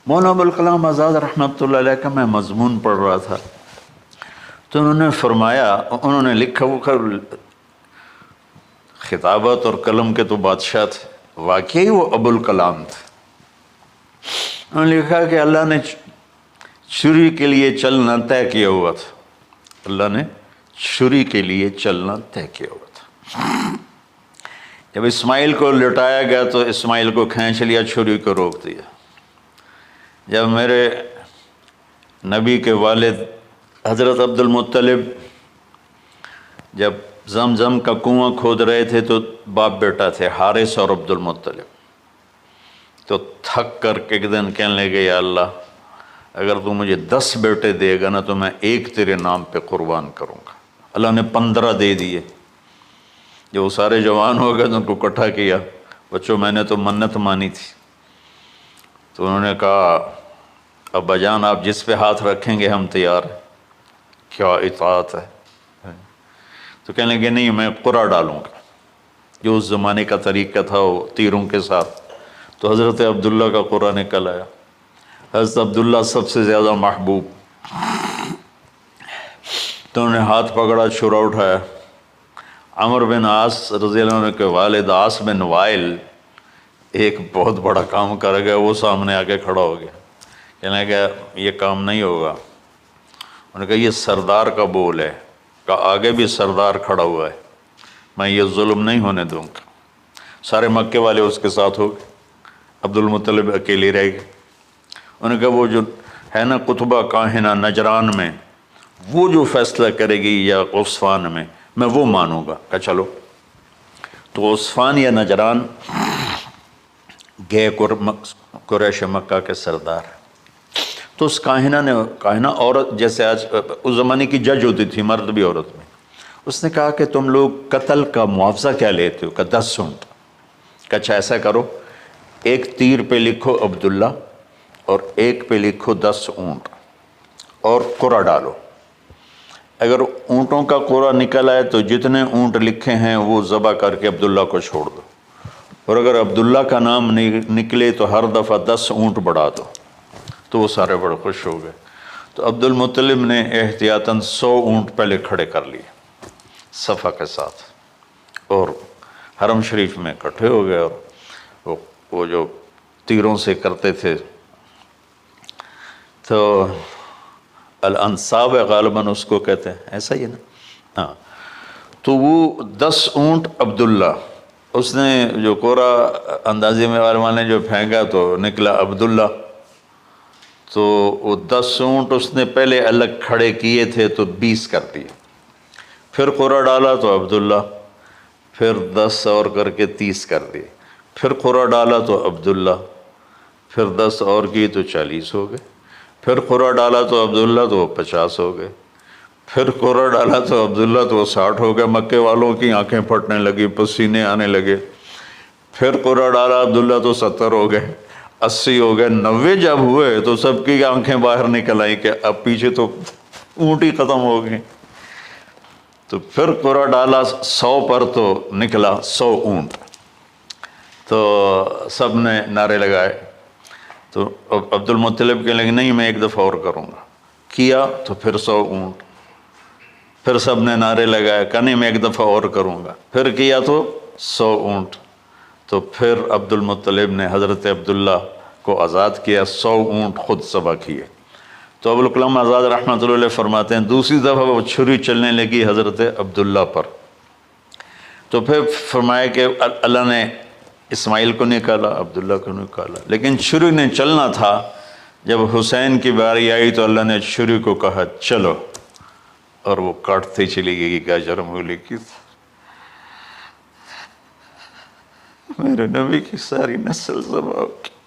مولانا ابوالکلام آزاد رحمۃ اللہ علیہ کا میں مضمون پڑھ رہا تھا تو انہوں نے فرمایا، انہوں نے لکھا وہ خطابت اور قلم کے تو بادشاہ تھے، واقعی وہ ابوالکلام تھے۔ انہوں نے لکھا کہ اللہ نے چھری کے لیے چلنا طے کیا ہوا تھا، اللہ نے چھری کے لیے چلنا طے کیا ہوا تھا۔ جب اسماعیل کو لٹایا گیا تو اسماعیل کو کھینچ لیا، چھری کو روک دیا۔ جب میرے نبی کے والد حضرت عبد المطلب جب زمزم کا کنواں کھود رہے تھے تو باپ بیٹا تھے حارث اور عبد المطلب، تو تھک کر کے ایک دن کہنے لگے یا اللہ اگر تو مجھے 10 بیٹے دے گا نا تو میں ایک تیرے نام پہ قربان کروں گا۔ اللہ نے 15 دے دیے۔ جو وہ سارے جوان ہو گئے تو ان کو اکٹھا کیا، بچوں میں نے تو منت مانی تھی۔ تو انہوں نے کہا ابا جان آپ جس پہ ہاتھ رکھیں گے ہم تیار ہیں، کیا اطاعت ہے۔ تو کہنے لگے نہیں میں قرعہ ڈالوں گا، جو اس زمانے کا طریقہ تھا وہ تیروں کے ساتھ۔ تو حضرت عبداللہ کا قرعہ نکل آیا۔ حضرت عبداللہ سب سے زیادہ محبوب، تو انہوں نے ہاتھ پکڑا، چھرا اٹھایا۔ عمر بن عاص رضی اللہ عنہ کے والد عاص بن وائل ایک بہت بڑا کام کر گیا، وہ سامنے آ کے کھڑا ہو گیا، کہنے لگا یہ کام نہیں ہوگا۔ انہوں نے کہا یہ سردار کا بول ہے، کہا آگے بھی سردار کھڑا ہوا ہے، میں یہ ظلم نہیں ہونے دوں گا۔ سارے مکے والے اس کے ساتھ ہو گئے، عبد المطلب اکیلے رہ گئے۔ انہوں نے کہا وہ جو ہے نا قطبہ کاہنہ نجران میں، وہ جو فیصلہ کرے گی یا عصفان میں وہ مانوں گا۔ کہا چلو۔ تو عصفان یا نجران گئے قریش مکہ کے سردار۔ تو اس کاہنہ عورت، جیسے آج اس زمانے کی جج ہوتی تھی، مرد بھی عورت میں، اس نے کہا کہ تم لوگ قتل کا معاوضہ کیا لیتے ہو؟ کہا 10 اونٹ۔ کہا اچھا ایسا کرو، ایک تیر پہ لکھو عبداللہ اور ایک پہ لکھو 10 اونٹ اور قرعہ ڈالو۔ اگر اونٹوں کا قرعہ نکل آئے تو جتنے اونٹ لکھے ہیں وہ ذبح کر کے عبداللہ کو چھوڑ دو، اور اگر عبداللہ کا نام نکلے تو ہر دفعہ 10 اونٹ بڑھا دو۔ تو وہ سارے بڑے خوش ہو گئے۔ تو عبد المطلب نے احتیاطاً 100 اونٹ پہلے کھڑے کر لیے صفا کے ساتھ، اور حرم شریف میں اکٹھے ہو گئے، اور وہ جو تیروں سے کرتے تھے تو الانصاب غالباً اس کو کہتے ہیں، ایسا ہی ہے نا؟ ہاں۔ تو وہ 10 اونٹ عبداللہ، اس نے جو قرعہ اندازے میں علماء نے جو پھینکا تو نکلا عبداللہ۔ تو وہ 10 اونٹ اس نے پہلے الگ کھڑے کیے تھے تو 20 کر دیے، پھر قرعہ ڈالا تو عبداللہ، پھر 10 اور کر کے 30 کر دیے، پھر قرعہ ڈالا تو عبداللہ، پھر 10 اور کی تو 40 ہو گئے، پھر قرعہ ڈالا تو عبداللہ تو 50 ہو گئے، پھر قرعہ ڈالا تو عبداللہ تو 60 ہو گئے۔ مکے والوں کی آنکھیں پھٹنے لگی، پسینے آنے لگے۔ پھر قرعہ ڈالا عبداللہ تو 70 ہو گئے، 80 ہو گئے، 90 جب ہوئے تو سب کی آنکھیں باہر نکل آئیں کہ اب پیچھے تو اونٹ ہی ختم ہو گئے۔ تو پھر قرعہ ڈالا 100 پر تو نکلا 100 اونٹ۔ تو سب نے نعرے لگائے، تو عبد المطلب کہنے لگے نہیں میں ایک دفعہ اور کروں گا، کیا تو پھر 100 اونٹ، پھر سب نے نعرے لگائے، کہا نہیں میں ایک دفعہ اور کروں گا، پھر کیا تو 100 اونٹ۔ تو پھر عبد المطلب نے حضرت عبداللہ کو آزاد کیا، 100 اونٹ خود ذبح کیے۔ تو ابوالکلام آزاد رحمۃ اللہ علیہ فرماتے ہیں دوسری دفعہ وہ چھری چلنے لگی حضرت عبداللہ پر، تو پھر فرمایا کہ اللہ نے اسماعیل کو نکالا، عبداللہ کو نکالا، لیکن چھری نے چلنا تھا۔ جب حسین کی باری آئی تو اللہ نے چھری کو کہا چلو، اور وہ کاٹتے چلی گئی کہ اجر مولی کی۔ میرے نبی کی ساری نسل ذبح ہو گئی۔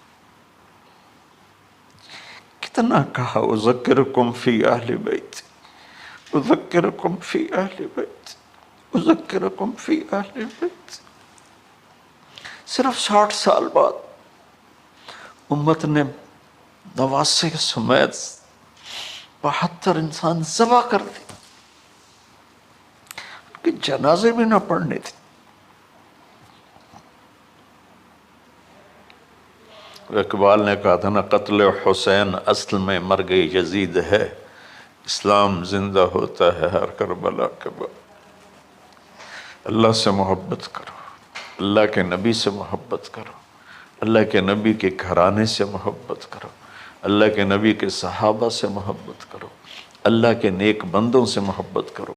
کتنا کہا اذکرکم فی اہل بیت، اذکرکم فی اہل بیت، اذکرکم فی اہل بیت۔ صرف 60 سال بعد امت نے 89 سمیت 72 انسان ذبح کر دی، کہ جنازے بھی نہ پڑھنے تھے۔ اقبال نے کہا تھا نا، قتل حسین اصل میں مرگ یزید ہے، اسلام زندہ ہوتا ہے ہر کربلا کے بعد۔ اللہ سے محبت کرو، اللہ کے نبی سے محبت کرو، اللہ کے نبی کے گھرانے سے محبت کرو، اللہ کے نبی کے صحابہ سے محبت کرو، اللہ کے نیک بندوں سے محبت کرو۔